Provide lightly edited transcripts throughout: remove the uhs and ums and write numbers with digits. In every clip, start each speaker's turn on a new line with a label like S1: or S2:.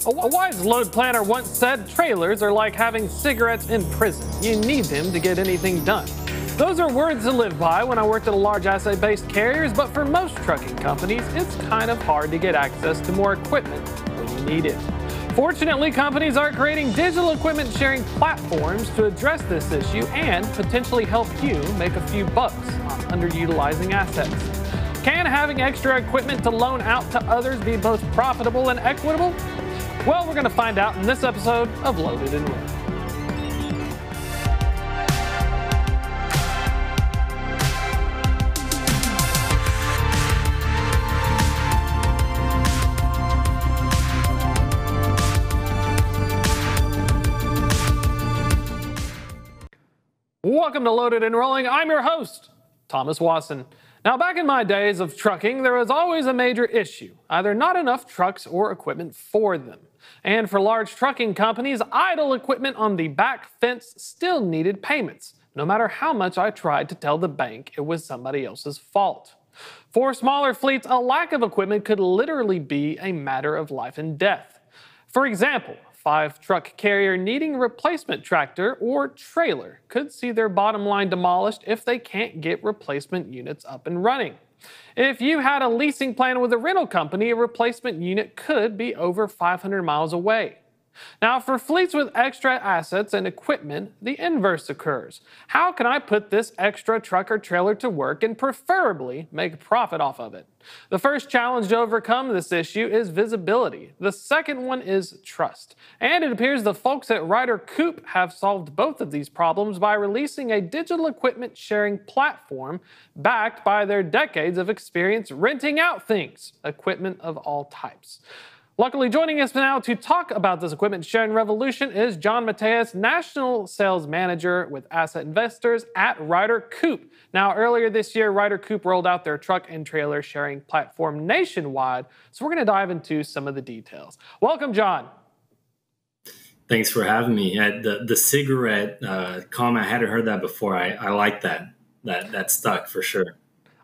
S1: A wise load planner once said trailers are like having cigarettes in prison. You need them to get anything done. Those are words to live by when I worked at a large asset-based carriers, but for most trucking companies, it's kind of hard to get access to more equipment when you need it. Fortunately, companies are creating digital equipment sharing platforms to address this issue and potentially help you make a few bucks on underutilizing assets. Can having extra equipment to loan out to others be both profitable and equitable? Well, we're going to find out in this episode of Loaded and Rolling. Welcome to Loaded and Rolling. I'm your host, Thomas Wasson. Now, back in my days of trucking, there was always a major issue, either not enough trucks or equipment for them. And for large trucking companies, idle equipment on the back fence still needed payments, no matter how much I tried to tell the bank it was somebody else's fault. For smaller fleets, a lack of equipment could literally be a matter of life and death. For example, 5-truck carrier needing a replacement tractor or trailer could see their bottom line demolished if they can't get replacement units up and running. If you had a leasing plan with a rental company, a replacement unit could be over 500 miles away. Now, for fleets with extra assets and equipment, the inverse occurs. How can I put this extra truck or trailer to work and preferably make profit off of it? The first challenge to overcome this issue is visibility. The second one is trust. And it appears the folks at Ryder Coop have solved both of these problems by releasing a digital equipment sharing platform backed by their decades of experience renting out things, equipment of all types. Luckily, joining us now to talk about this equipment sharing revolution is John Matheus, National Sales Manager with Asset Investors at Ryder Coop. Now, earlier this year, Ryder Coop rolled out their truck and trailer sharing platform nationwide, so we're going to dive into some of the details. Welcome, John.
S2: Thanks for having me. The cigarette comment, I hadn't heard that before. I like that. That stuck for sure.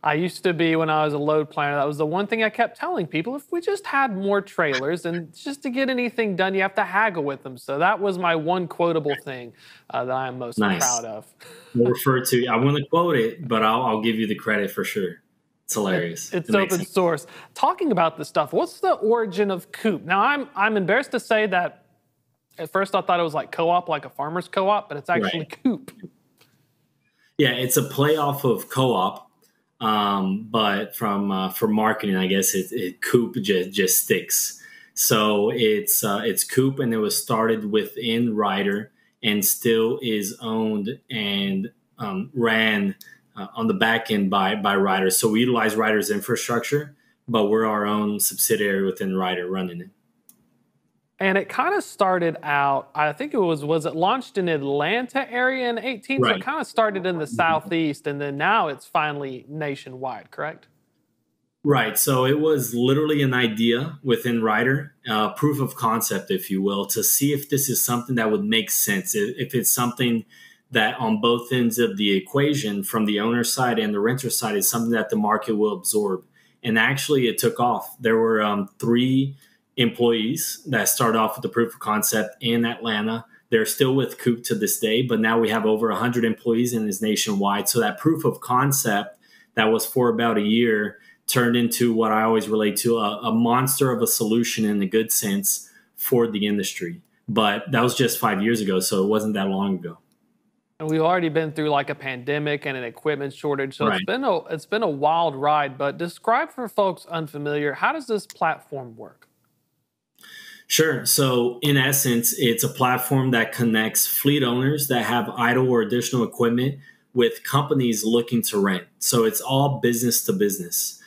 S1: I used to be, when I was a load planner, that was the one thing I kept telling people. If we just had more trailers, and just to get anything done, you have to haggle with them. So that was my one quotable thing that I am most proud of.
S2: We'll refer to, I want to quote it, but I'll give you the credit for sure. It's hilarious.
S1: It's open source. Talking about this stuff, what's the origin of Coop? Now, I'm embarrassed to say that at first I thought it was like co-op, like a farmer's co-op, but it's actually Coop.
S2: Yeah, it's a play off of co-op. But for marketing, I guess Coop just sticks. So it's Coop, and it was started within Ryder and still is owned and ran on the back end by Ryder. So we utilize Ryder's infrastructure, but we're our own subsidiary within Ryder running it.
S1: And it kind of started out, I think it was it launched in Atlanta area in 2018? Right. So it kind of started in the Southeast, and then now it's finally nationwide, correct?
S2: Right. So it was literally an idea within Ryder, proof of concept, if you will, to see if this is something that would make sense, if it's something that on both ends of the equation, from the owner side and the renter side, is something that the market will absorb. And actually, it took off. There were 3 employees that started off with the proof of concept in Atlanta. They're still with Coop to this day, but now we have over 100 employees and it's nationwide. So that proof of concept that was for about a year turned into what I always relate to, a monster of a solution in a good sense for the industry. But that was just 5 years ago, so it wasn't that long ago.
S1: And we've already been through like a pandemic and an equipment shortage, so
S2: Right.
S1: It's been a wild ride. But describe for folks unfamiliar, how does this platform work?
S2: Sure. So in essence, it's a platform that connects fleet owners that have idle or additional equipment with companies looking to rent. So it's all business to business.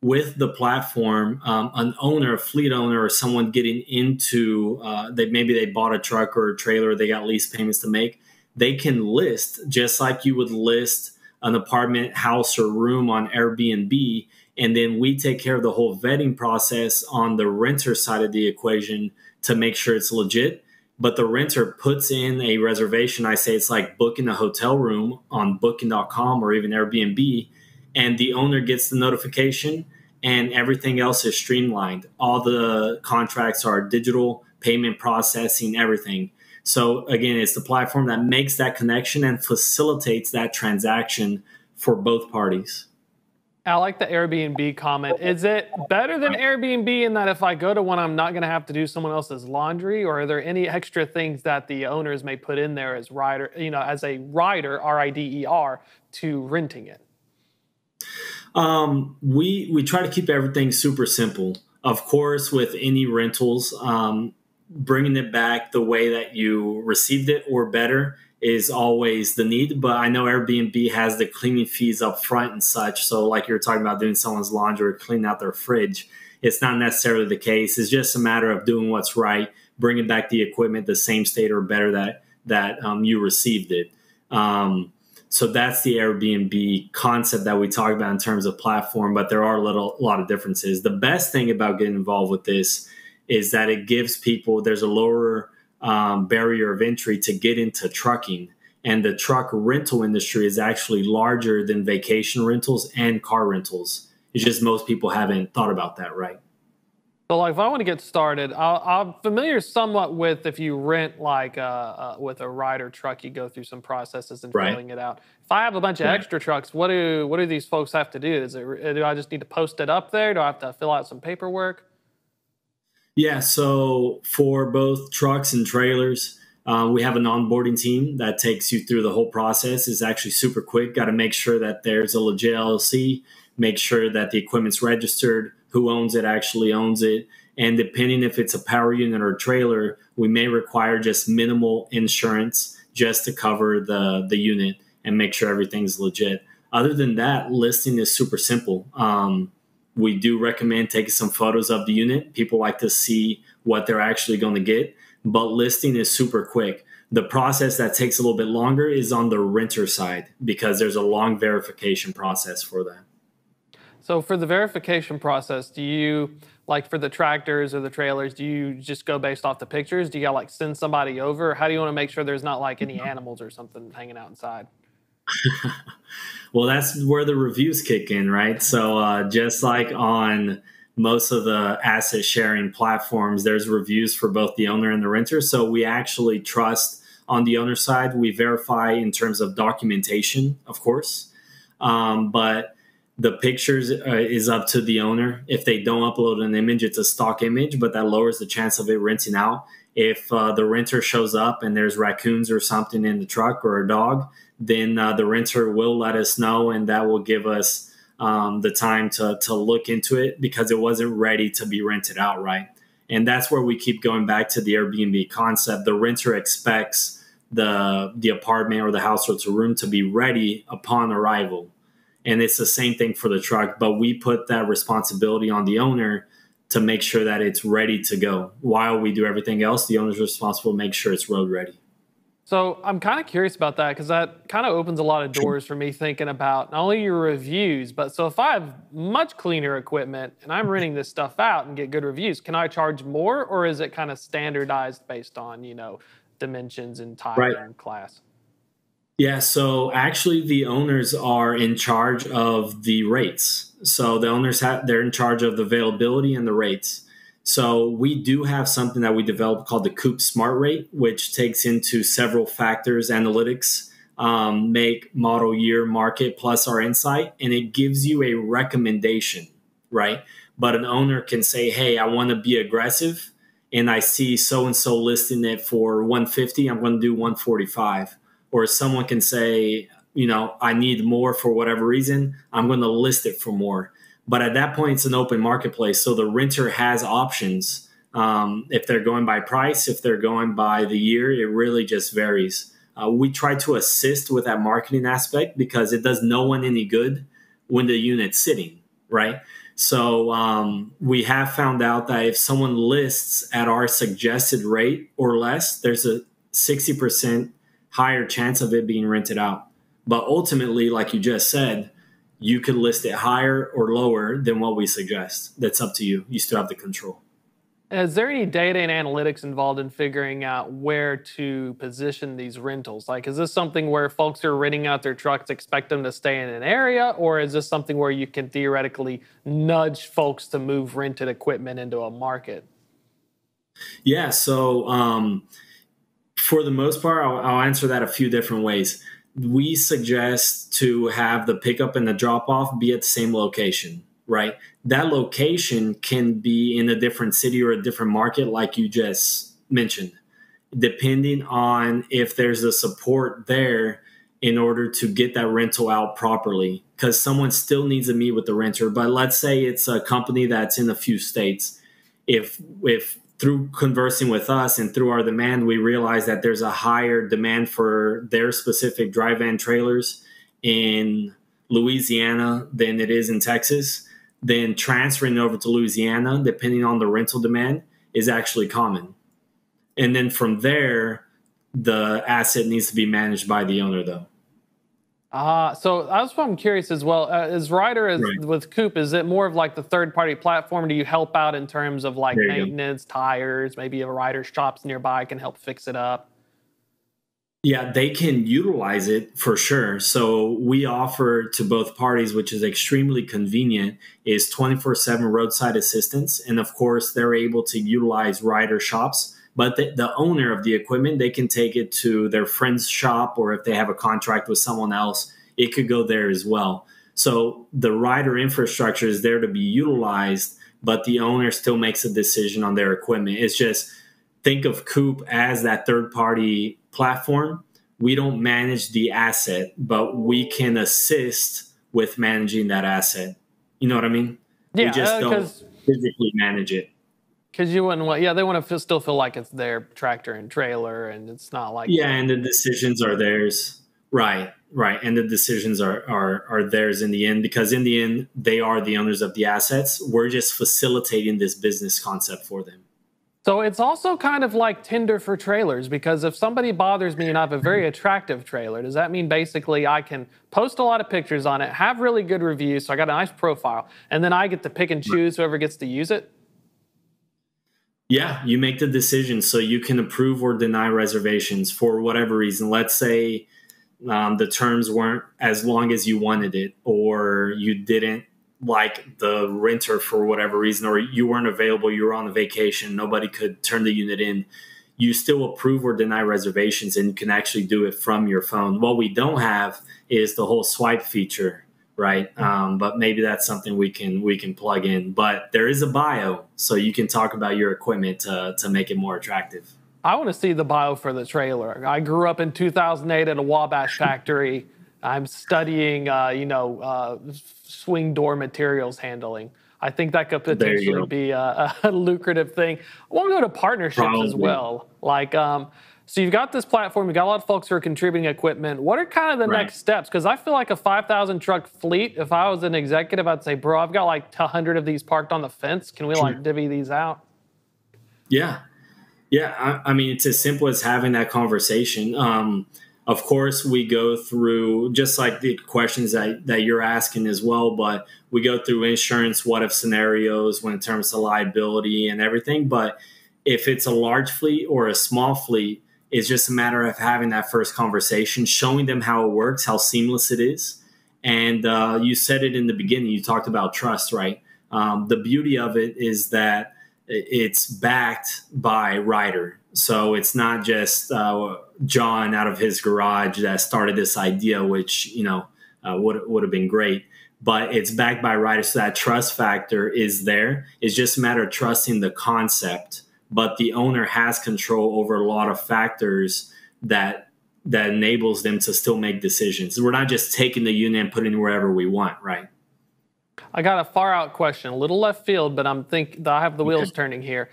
S2: With the platform, an owner, a fleet owner, or someone getting into, maybe they bought a truck or a trailer, they got lease payments to make, they can list, just like you would list an apartment, house, or room on Airbnb. And then we take care of the whole vetting process on the renter side of the equation to make sure it's legit. But the renter puts in a reservation. I say it's like booking a hotel room on booking.com or even Airbnb. And the owner gets the notification and everything else is streamlined. All the contracts are digital. payment processing, everything. So again, it's the platform that makes that connection and facilitates that transaction for both parties.
S1: I like the Airbnb comment. Is it better than Airbnb in that if I go to one, I'm not going to have to do someone else's laundry, or are there any extra things that the owners may put in there as rider, as a rider, RIDER, to renting it?
S2: We try to keep everything super simple. Of course, with any rentals, bringing it back the way that you received it or better is always the need. But I know Airbnb has the cleaning fees up front and such. So like you're talking about doing someone's laundry or cleaning out their fridge, it's not necessarily the case. It's just a matter of doing what's right, bringing back the equipment the same state or better that you received it. So that's the Airbnb concept that we talk about in terms of platform, but there are a lot of differences. The best thing about getting involved with this is that it gives people, there's a lower barrier of entry to get into trucking. And the truck rental industry is actually larger than vacation rentals and car rentals. It's just most people haven't thought about that, right?
S1: So, like, if I want to get started, I'm familiar somewhat with if you rent, like, with a rider truck, you go through some processes and filling it out. If I have a bunch of extra trucks, what do these folks have to do? Do I just need to post it up there? Do I have to fill out some paperwork?
S2: Yeah, so for both trucks and trailers, we have an onboarding team that takes you through the whole process. It's actually super quick. Got to make sure that there's a legit LLC, make sure that the equipment's registered, who owns it actually owns it. And depending if it's a power unit or a trailer, we may require just minimal insurance just to cover the unit and make sure everything's legit. Other than that, listing is super simple. We do recommend taking some photos of the unit. People like to see what they're actually going to get, but listing is super quick. The process that takes a little bit longer is on the renter side because there's a long verification process for that.
S1: So for the verification process, do you, like for the tractors or the trailers, do you just go based off the pictures? Do you gotta like send somebody over? How do you want to make sure there's not like any animals or something hanging out inside?
S2: Well, that's where the reviews kick in, right? So just like on most of the asset sharing platforms, there's reviews for both the owner and the renter. So we actually trust on the owner side. We verify in terms of documentation, of course, but the pictures is up to the owner. If they don't upload an image, it's a stock image, but that lowers the chance of it renting out. If the renter shows up and there's raccoons or something in the truck or a dog, then the renter will let us know, and that will give us the time to look into it because it wasn't ready to be rented out, right? And that's where we keep going back to the Airbnb concept. The renter expects the apartment or the house or the room to be ready upon arrival. And it's the same thing for the truck, but we put that responsibility on the owner to make sure that it's ready to go. While we do everything else, the owner's responsible to make sure it's road ready.
S1: So I'm kind of curious about that because that kind of opens a lot of doors for me thinking about not only your reviews, but so if I have much cleaner equipment and I'm renting this stuff out and get good reviews, can I charge more, or is it kind of standardized based on, dimensions and type and class?
S2: Yeah, so actually the owners are in charge of the rates. So the owners they're in charge of the availability and the rates. So we do have something that we developed called the Coop Smart Rate, which takes into several factors, analytics, make, model, year, market, plus our insight, and it gives you a recommendation, right? But an owner can say, hey, I want to be aggressive, and I see so-and-so listing it for 150, I'm going to do 145. Or someone can say, I need more for whatever reason, I'm going to list it for more. But at that point, it's an open marketplace. So the renter has options. If they're going by price, if they're going by the year, it really just varies. We try to assist with that marketing aspect because it does no one any good when the unit's sitting, right? So we have found out that if someone lists at our suggested rate or less, there's a 60% higher chance of it being rented out. But ultimately, like you just said, you could list it higher or lower than what we suggest. That's up to you. You still have the control.
S1: Is there any data and analytics involved in figuring out where to position these rentals? Like, is this something where folks are renting out their trucks, expect them to stay in an area, or is this something where you can theoretically nudge folks to move rented equipment into a market?
S2: Yeah. So for the most part, I'll answer that a few different ways. We suggest to have the pickup and the drop off be at the same location, right? That location can be in a different city or a different market, like you just mentioned, depending on if there's a support there in order to get that rental out properly. Because someone still needs to meet with the renter. But let's say it's a company that's in a few states. If through conversing with us and through our demand, we realize that there's a higher demand for their specific dry van trailers in Louisiana than it is in Texas, then transferring over to Louisiana, depending on the rental demand, is actually common. And then from there, the asset needs to be managed by the owner, though.
S1: So that's what I'm curious as well. Is Ryder
S2: Right.
S1: with Coop? Is it more of like the third party platform? Do you help out in terms of like
S2: There you go.
S1: maintenance, tires? Maybe a Ryder shops nearby can help fix it up.
S2: Yeah, they can utilize it for sure. So we offer to both parties, which is extremely convenient, is 24/7 roadside assistance. And of course, they're able to utilize rider shops. But the owner of the equipment, they can take it to their friend's shop, or if they have a contract with someone else, it could go there as well. So the rider infrastructure is there to be utilized, but the owner still makes a decision on their equipment. It's just think of Coop as that third party platform. We don't manage the asset, but we can assist with managing that asset. You know what I mean? We just
S1: Yeah,
S2: don't physically manage it.
S1: because you wouldn't want. Yeah, they want to still feel like it's their tractor and trailer, and it's not like
S2: Yeah, and the decisions are theirs. Right, right. And the decisions are theirs in the end, because in the end, they are the owners of the assets. We're just facilitating this business concept for them.
S1: So it's also kind of like Tinder for trailers, because if somebody bothers me and I have a very attractive trailer, does that mean basically I can post a lot of pictures on it, have really good reviews, so I got a nice profile, and then I get to pick and choose whoever gets to use it?
S2: Yeah, you make the decision, so you can approve or deny reservations for whatever reason. Let's say the terms weren't as long as you wanted it, or you didn't like the renter for whatever reason, or you weren't available, you were on a vacation, nobody could turn the unit in. You still approve or deny reservations, and you can actually do it from your phone. What we don't have is the whole swipe feature, right? But maybe that's something we can plug in. But there is a bio, so you can talk about your equipment to make it more attractive.
S1: I want to see the bio for the trailer. I grew up in 2008 at a Wabash factory. I'm studying, swing door materials handling. I think that could
S2: There you
S1: potentially
S2: go.
S1: be a lucrative thing. I want to go to partnerships as
S2: Probably.
S1: well. So you've got this platform, you've got a lot of folks who are contributing equipment. What are kind of the
S2: Right.
S1: next steps? Because I feel like a 5,000 truck fleet, if I was an executive, I'd say, bro, I've got like 100 of these parked on the fence. Can we
S2: Sure.
S1: like divvy these out?
S2: Yeah. Yeah, I mean, it's as simple as having that conversation. Of course, we go through just like the questions that you're asking as well, but we go through insurance, what if scenarios when it comes to liability and everything. But if it's a large fleet or a small fleet, it's just a matter of having that first conversation, showing them how it works, how seamless it is. And you said it in the beginning, you talked about trust, right? The beauty of it is that it's backed by Ryder. So it's not just John out of his garage that started this idea, which, would have been great. But it's backed by Ryder. So that trust factor is there. It's just a matter of trusting the concept. But the owner has control over a lot of factors that enables them to still make decisions. We're not just taking the unit and putting it wherever we want, right?
S1: I got a far out question, a little left field, but I have the wheels turning here.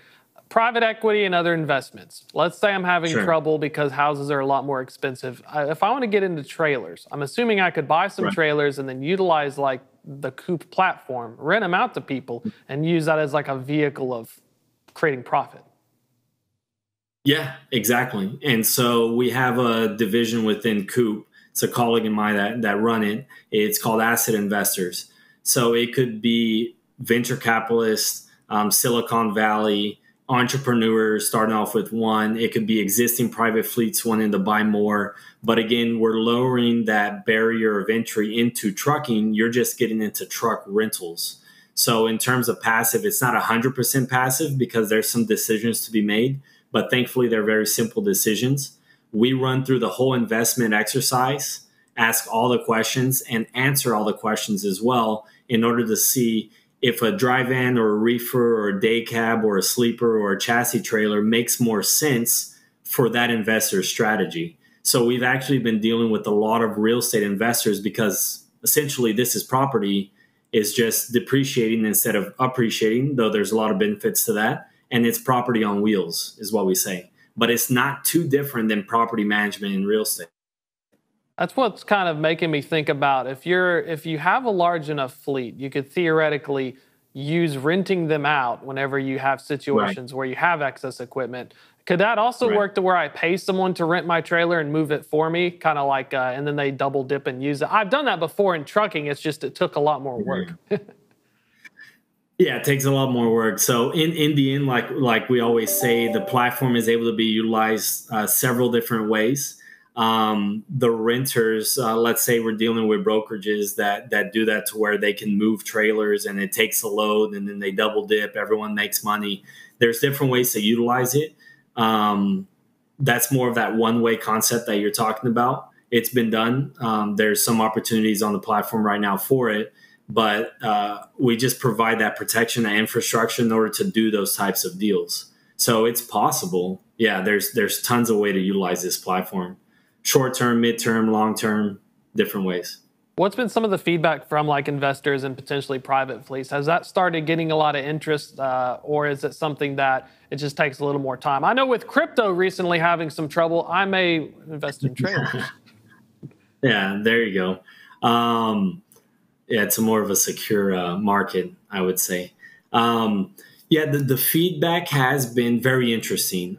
S1: Private equity and other investments. Let's say I'm having
S2: Sure.
S1: trouble because houses are a lot more expensive. If I want to get into trailers, I'm assuming I could buy some
S2: Right.
S1: trailers and then utilize like the Coop platform, rent them out to people, and use that as like a vehicle of creating profit.
S2: Yeah, exactly. And so we have a division within Coop. It's a colleague of mine that run it. It's called Asset Investors. So it could be venture capitalists, Silicon Valley, entrepreneurs starting off with one. It could be existing private fleets wanting to buy more. But again, we're lowering that barrier of entry into trucking. You're just getting into truck rentals. So in terms of passive, it's not 100% passive because there's some decisions to be made, but thankfully they're very simple decisions. We run through the whole investment exercise, ask all the questions, and answer all the questions as well in order to see if a dry van or a reefer or a day cab or a sleeper or a chassis trailer makes more sense for that investor's strategy. So we've actually been dealing with a lot of real estate investors because essentially this is property is just depreciating instead of appreciating, though there's a lot of benefits to that. And it's property on wheels is what we say. But it's not too different than property management in real estate.
S1: That's what's kind of making me think about if you have a large enough fleet, you could theoretically use renting them out whenever you have situations where you have excess equipment. Could that also work to where I pay someone to rent my trailer and move it for me, kind of like, and then they double dip and use it? I've done that before in trucking. It's just it took a lot more work.
S2: Yeah, it takes a lot more work. So in the end, like we always say, the platform is able to be utilized several different ways. The renters, let's say we're dealing with brokerages that do that to where they can move trailers and it takes a load and then they double dip, everyone makes money. There's different ways to utilize it. That's more of that one-way concept that you're talking about. It's been done. There's some opportunities on the platform right now for it, but we just provide that protection and infrastructure in order to do those types of deals. So it's possible. Yeah, there's tons of way to utilize this platform. Short-term, mid-term, long-term, different ways.
S1: What's been some of the feedback from like investors and potentially private fleets? Has that started getting a lot of interest, or is it something that it just takes a little more time? I know with crypto recently having some trouble, I may invest in trailers.
S2: Yeah, there you go. Yeah, it's more of a secure market, I would say. Yeah, the feedback has been very interesting.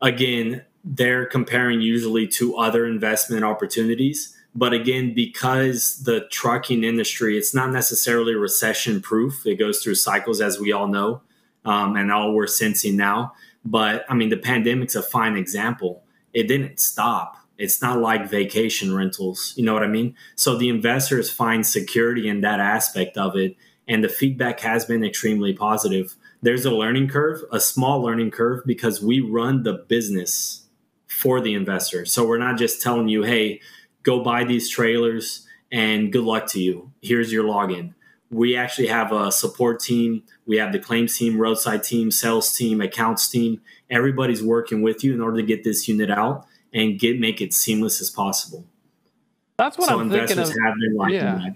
S2: Again, they're comparing usually to other investment opportunities. But again, because the trucking industry, it's not necessarily recession proof. It goes through cycles, as we all know, and all we're sensing now. But I mean, the pandemic's a fine example. It didn't stop. It's not like vacation rentals. You know what I mean? So the investors find security in that aspect of it. And the feedback has been extremely positive. There's a learning curve, a small learning curve, because we run the business for the investor. So we're not just telling you, hey, go buy these trailers and good luck to you. Here's your login. We actually have a support team. We have the claims team, roadside team, sales team, accounts team. Everybody's working with you in order to get this unit out and make it seamless as possible.
S1: That's what I'm thinking of.
S2: Have been liking that.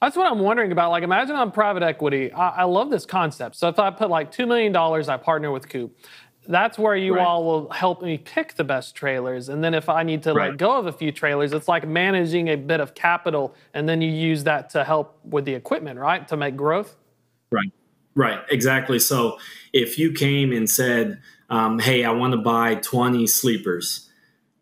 S1: That's what I'm wondering about. Like, imagine I'm private equity. I love this concept. So if I put like $2 million, I partner with Coop. That's where you all will help me pick the best trailers. And then if I need to let go of a few trailers, it's like managing a bit of capital. And then you use that to help with the equipment, right? To make growth.
S2: Right. Exactly. So if you came and said, hey, I want to buy 20 sleepers.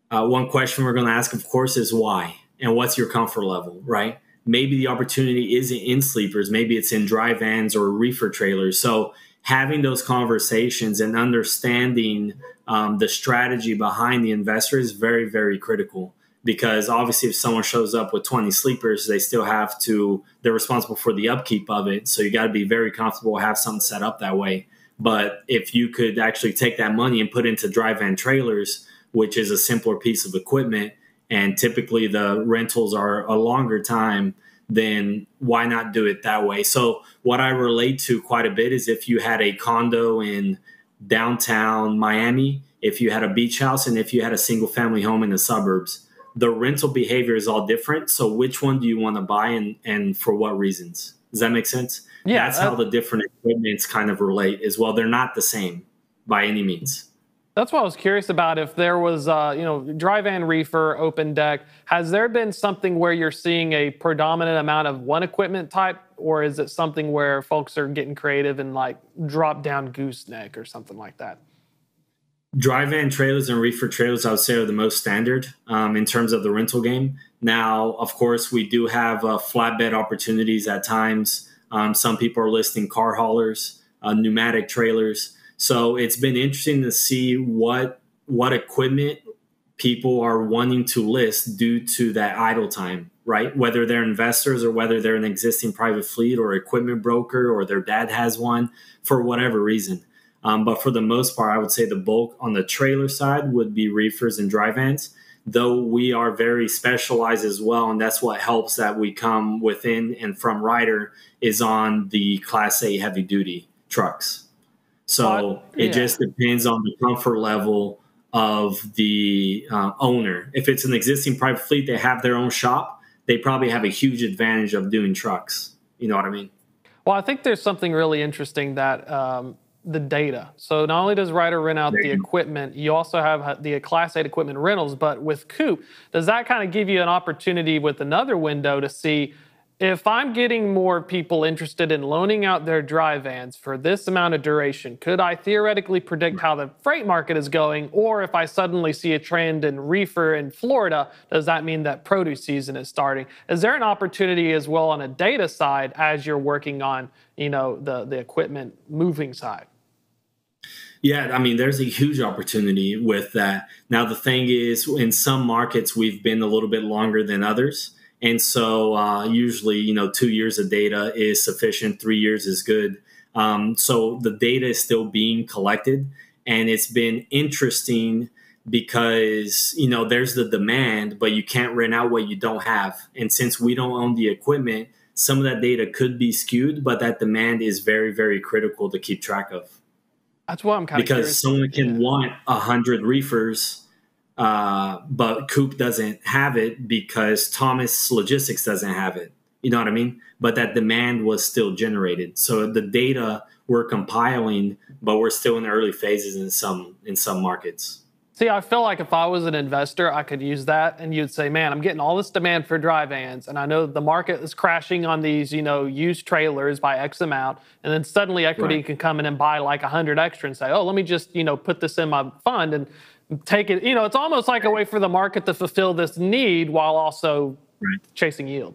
S2: One question we're going to ask, of course, is why? And what's your comfort level, right? Maybe the opportunity isn't in sleepers. Maybe it's in dry vans or reefer trailers. So having those conversations and understanding the strategy behind the investor is very, very critical, because obviously if someone shows up with 20 sleepers, they're responsible for the upkeep of it. So you got to be very comfortable, have something set up that way. But if you could actually take that money and put into dry van trailers, which is a simpler piece of equipment, and typically the rentals are a longer time, then why not do it that way? So what I relate to quite a bit is if you had a condo in downtown Miami, if you had a beach house, and if you had a single family home in the suburbs, the rental behavior is all different. So which one do you want to buy and for what reasons? Does that make sense? Yeah, that's how the different equipments kind of relate as well. They're not the same by any means.
S1: That's what I was curious about. If there was, dry van, reefer, open deck, has there been something where you're seeing a predominant amount of one equipment type, or is it something where folks are getting creative and like drop down gooseneck or something like that?
S2: Dry van trailers and reefer trailers, I would say, are the most standard in terms of the rental game. Now, of course, we do have flatbed opportunities at times. Some people are listing car haulers, pneumatic trailers. So it's been interesting to see what equipment people are wanting to list due to that idle time. right? Whether they're investors or whether they're an existing private fleet or equipment broker or their dad has one for whatever reason. But for the most part, I would say the bulk on the trailer side would be reefers and dry vans, though we are very specialized as well. And that's what helps that we come within and from Ryder is on the Class A heavy duty trucks. So it just depends on the comfort level of the owner. If it's an existing private fleet, they have their own shop, they probably have a huge advantage of doing trucks. You know what I mean?
S1: Well, I think there's something really interesting that the data. So not only does Ryder rent out the equipment, you also have the Class 8 equipment rentals, but with Coop, does that kind of give you an opportunity with another window to see if I'm getting more people interested in loaning out their dry vans for this amount of duration, could I theoretically predict how the freight market is going? Or if I suddenly see a trend in reefer in Florida, does that mean that produce season is starting? Is there an opportunity as well on a data side as you're working on, the equipment moving side?
S2: Yeah, I mean, there's a huge opportunity with that. Now, the thing is, in some markets, we've been a little bit longer than others. And so usually, 2 years of data is sufficient. 3 years is good. So the data is still being collected. And it's been interesting because, there's the demand, but you can't rent out what you don't have. And since we don't own the equipment, some of that data could be skewed, but that demand is very, very critical to keep track of.
S1: That's what I'm kind of curious.
S2: Because someone can want 100 reefers, but Coop doesn't have it because Thomas Logistics doesn't have it. You know what I mean? But that demand was still generated. So the data we're compiling, but we're still in the early phases in some markets.
S1: See, I feel like if I was an investor, I could use that, and you'd say, man, I'm getting all this demand for dry vans, and I know the market is crashing on these, used trailers by X amount, and then suddenly equity can come in and buy like 100 extra and say, oh, let me just, put this in my fund and take it. It's almost like a way for the market to fulfill this need while also chasing yield.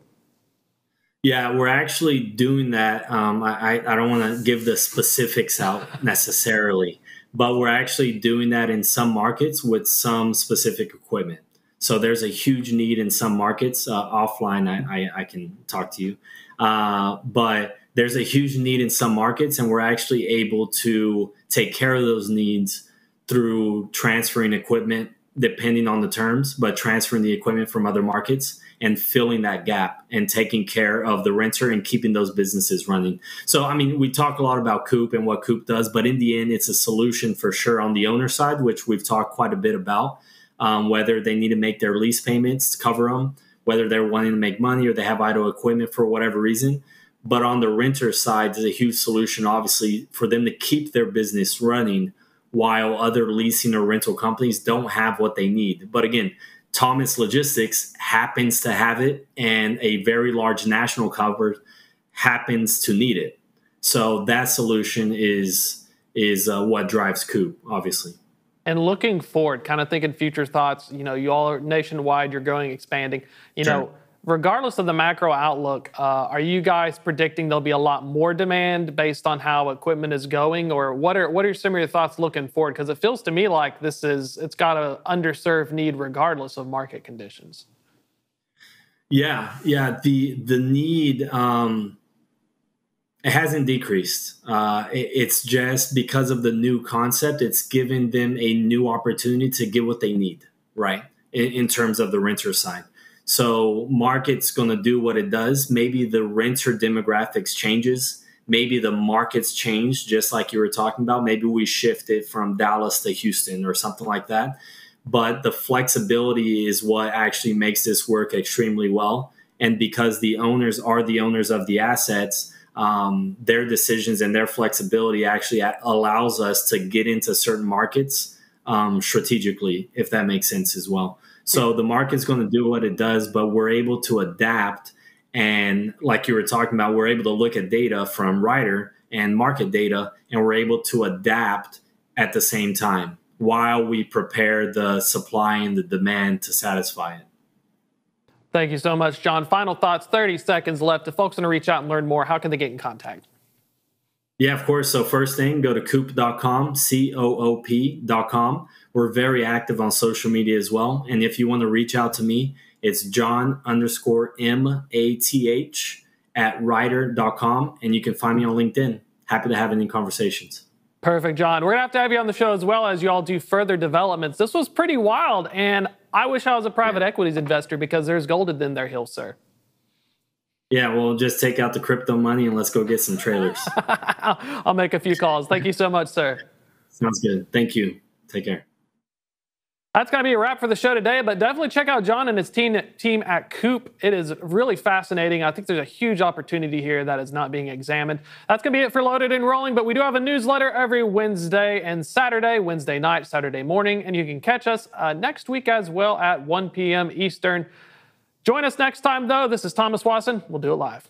S2: Yeah, we're actually doing that. I don't want to give the specifics out necessarily, but we're actually doing that in some markets with some specific equipment. So there's a huge need in some markets. Offline, I can talk to you. But there's a huge need in some markets, and we're actually able to take care of those needs through transferring equipment, depending on the terms, but transferring the equipment from other markets and filling that gap and taking care of the renter and keeping those businesses running. So, I mean, we talk a lot about Coop and what Coop does, but in the end, it's a solution for sure on the owner side, which we've talked quite a bit about, whether they need to make their lease payments to cover them, whether they're wanting to make money or they have idle equipment for whatever reason. But on the renter side, there's a huge solution, obviously, for them to keep their business running while other leasing or rental companies don't have what they need. But again, Thomas Logistics happens to have it, and a very large national cover happens to need it. So that solution is what drives Coop, obviously.
S1: And looking forward, kind of thinking future thoughts, you all are nationwide, you're growing, expanding,
S2: Sure.
S1: Regardless of the macro outlook, are you guys predicting there'll be a lot more demand based on how equipment is going, or what are some of your thoughts looking forward? Because it feels to me like it's got an underserved need regardless of market conditions.
S2: Yeah. The need it hasn't decreased. It's just because of the new concept, it's given them a new opportunity to get what they need, right? In terms of the renter side. So market's going to do what it does. Maybe the renter demographics changes. Maybe the markets change, just like you were talking about. Maybe we shifted from Dallas to Houston or something like that. But the flexibility is what actually makes this work extremely well. And because the owners are the owners of the assets, their decisions and their flexibility actually allows us to get into certain markets strategically, if that makes sense as well. So the market's going to do what it does, but we're able to adapt. And like you were talking about, we're able to look at data from Ryder and market data, and we're able to adapt at the same time while we prepare the supply and the demand to satisfy it.
S1: Thank you so much, John. Final thoughts, 30 seconds left. If folks want to reach out and learn more, how can they get in contact?
S2: Yeah, of course. So first thing, go to coop.com, COOP.com. We're very active on social media as well. And if you want to reach out to me, It's John _Math at writer.com. And you can find me on LinkedIn. Happy to have any conversations.
S1: Perfect, John. We're going to have you on the show as well as you all do further developments. This was pretty wild, and I wish I was a private equities investor because there's gold in their hills, sir.
S2: Yeah, well, just take out the crypto money and let's go get some trailers.
S1: I'll make a few calls. Thank you so much, sir.
S2: Sounds good. Thank you. Take care.
S1: That's going to be a wrap for the show today, but definitely check out John and his team at Coop. It is really fascinating. I think there's a huge opportunity here that is not being examined. That's going to be it for Loaded and Rolling, but we do have a newsletter every Wednesday and Saturday, Wednesday night, Saturday morning, and you can catch us next week as well at 1 p.m. Eastern. Join us next time, though. This is Thomas Wasson. We'll do it live.